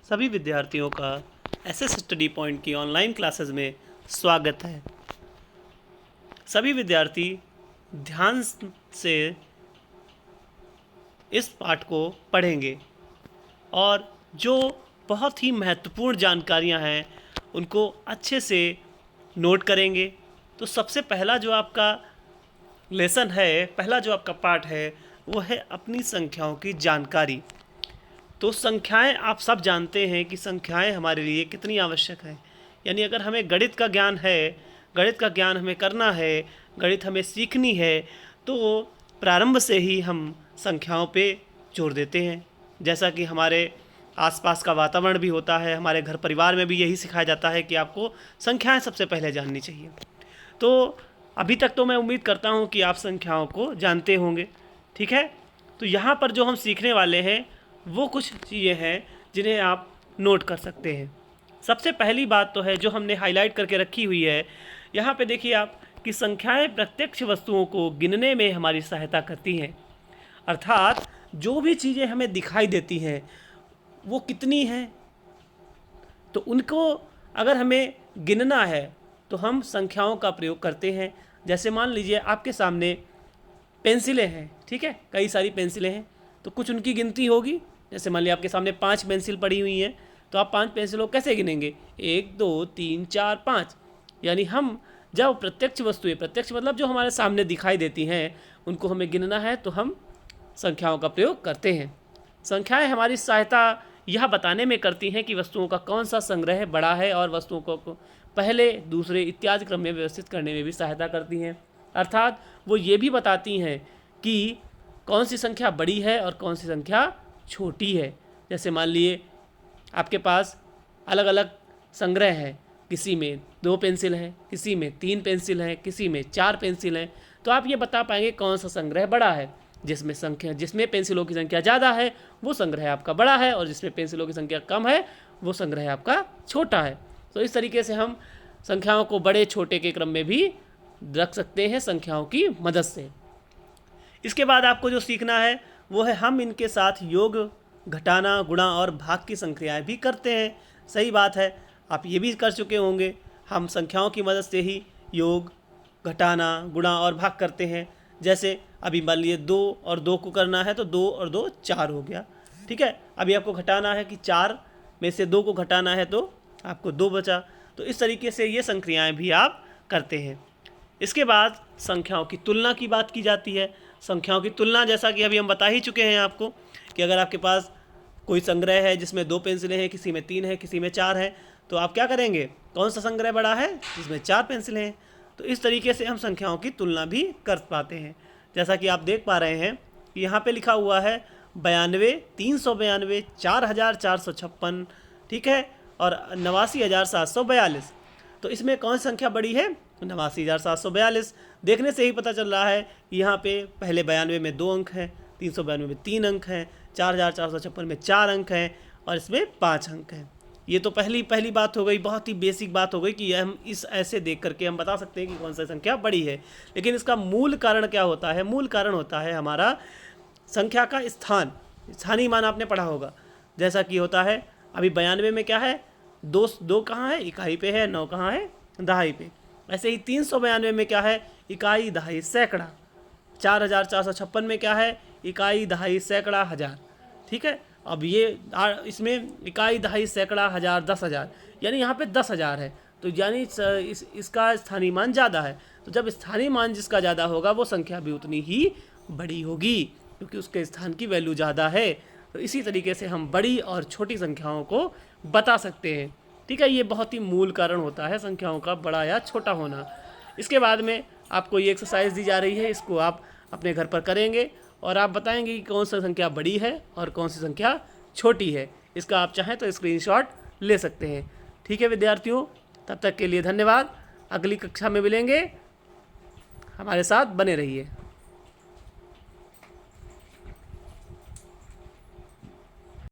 सभी विद्यार्थियों का एसएस स्टडी पॉइंट की ऑनलाइन क्लासेस में स्वागत है। सभी विद्यार्थी ध्यान से इस पाठ को पढ़ेंगे और जो बहुत ही महत्वपूर्ण जानकारियां हैं उनको अच्छे से नोट करेंगे। तो सबसे पहला जो आपका लेसन है, पहला जो आपका पाठ है वो है अपनी संख्याओं की जानकारी। तो संख्याएं आप सब जानते हैं कि संख्याएं हमारे लिए कितनी आवश्यक है। यानी अगर हमें गणित का ज्ञान है, गणित का ज्ञान हमें करना है, गणित हमें सीखनी है, तो प्रारंभ से ही हम संख्याओं पे जोर देते हैं। जैसा कि हमारे आसपास का वातावरण भी होता है, हमारे घर परिवार में भी यही सिखाया जाता है कि आपको संख्याएं सबसे पहले जाननी चाहिए। तो अभी तक तो मैं उम्मीद करता हूं कि आप संख्याओं को जानते होंगे, ठीक है। तो यहाँ पर जो हम सीखने वाले हैं वो कुछ चीज़ें हैं जिन्हें आप नोट कर सकते हैं। सबसे पहली बात तो है जो हमने हाईलाइट करके रखी हुई है, यहाँ पे देखिए आप कि संख्याएं प्रत्यक्ष वस्तुओं को गिनने में हमारी सहायता करती हैं। अर्थात जो भी चीज़ें हमें दिखाई देती हैं वो कितनी हैं, तो उनको अगर हमें गिनना है तो हम संख्याओं का प्रयोग करते हैं। जैसे मान लीजिए आपके सामने पेंसिलें हैं, ठीक है, कई सारी पेंसिलें हैं, तो कुछ उनकी गिनती होगी। जैसे मान लीजिए आपके सामने 5 पेंसिल पड़ी हुई हैं, तो आप 5 पेंसिलों को कैसे गिनेंगे? 1 2 3 4 5। यानी हम जब प्रत्यक्ष वस्तुएं, प्रत्यक्ष मतलब जो हमारे सामने दिखाई देती हैं, उनको हमें गिनना है तो हम संख्याओं का प्रयोग करते हैं। संख्याएं हमारी सहायता यह बताने में करती हैं कि वस्तुओं का कौन सा संग्रह बड़ा है और वस्तुओं को पहले दूसरे इत्यादि क्रम में व्यवस्थित करने में भी सहायता करती हैं। अर्थात वो ये भी बताती हैं कि कौन सी संख्या बड़ी है और कौन सी संख्या छोटी है। जैसे मान लिए आपके पास अलग अलग संग्रह है, किसी में 2 पेंसिल हैं, किसी में 3 पेंसिल हैं, किसी में 4 पेंसिल हैं, तो आप ये बता पाएंगे कौन सा संग्रह बड़ा है। जिसमें पेंसिलों की संख्या ज़्यादा है वो संग्रह आपका बड़ा है, और जिसमें पेंसिलों की संख्या कम है वो संग्रह आपका छोटा है। तो इस तरीके से हम संख्याओं को बड़े छोटे के क्रम में भी रख सकते हैं संख्याओं की मदद से। इसके बाद आपको जो सीखना है वो है हम इनके साथ योग, घटाना, गुणा और भाग की संक्रियाएं भी करते हैं। सही बात है, आप ये भी कर चुके होंगे। हम संख्याओं की मदद से ही योग, घटाना, गुणा और भाग करते हैं। जैसे अभी मान लिए 2 और 2 को करना है तो 2 और 2 4 हो गया, ठीक है। अभी आपको घटाना है कि 4 में से 2 को घटाना है तो आपको 2 बचा। तो इस तरीके से ये संक्रियाएं भी आप करते हैं। इसके बाद संख्याओं की तुलना की बात की जाती है। संख्याओं की तुलना जैसा कि अभी हम बता ही चुके हैं आपको कि अगर आपके पास कोई संग्रह है जिसमें 2 पेंसिलें हैं, किसी में 3 है, किसी में 4 है, तो आप क्या करेंगे? कौन सा संग्रह बड़ा है? जिसमें 4 पेंसिलें हैं। तो इस तरीके से हम संख्याओं की तुलना भी कर पाते हैं। जैसा कि आप देख पा रहे हैं कि यहाँ पे लिखा हुआ है 92, 392, 4456, ठीक है, और 89,742। तो इसमें कौन सी संख्या बड़ी है? 89,742। देखने से ही पता चल रहा है कि यहाँ पे पहले 92 में 2 अंक हैं, 392 में 3 अंक हैं, 4,456 में 4 अंक हैं और इसमें 5 अंक हैं। ये तो पहली बात हो गई, बहुत ही बेसिक बात हो गई कि हम इस ऐसे देख करके हम बता सकते हैं कि कौन सी संख्या बड़ी है। लेकिन इसका मूल कारण क्या होता है? मूल कारण होता है हमारा संख्या का स्थान। स्थानीय मान आपने पढ़ा होगा, जैसा कि होता है अभी 92 में क्या है? 2 कहाँ है? इकाई पे है। 9 कहाँ है? दहाई पे। ऐसे ही 392 में क्या है? इकाई, दहाई, सैकड़ा। 4,456 में क्या है? इकाई, दहाई, सैकड़ा, हजार, ठीक है। अब ये इसमें इकाई, दहाई, सैकड़ा, हजार, 10,000, यानी यहाँ पे 10,000 है। तो यानी इसका स्थानीय मान ज़्यादा है। तो जब स्थानीय मान जिसका ज़्यादा होगा वो संख्या भी उतनी ही बड़ी होगी, क्योंकि उसके स्थान की वैल्यू ज़्यादा है। तो इसी तरीके से हम बड़ी और छोटी संख्याओं को बता सकते हैं, ठीक है। ये बहुत ही मूल कारण होता है संख्याओं का बड़ा या छोटा होना। इसके बाद में आपको ये एक्सरसाइज दी जा रही है, इसको आप अपने घर पर करेंगे और आप बताएंगे कि कौन सी संख्या बड़ी है और कौन सी संख्या छोटी है। इसका आप चाहें तो स्क्रीनशॉट ले सकते हैं, ठीक है विद्यार्थियों। तब तक के लिए धन्यवाद। अगली कक्षा में मिलेंगे, हमारे साथ बने रहिए।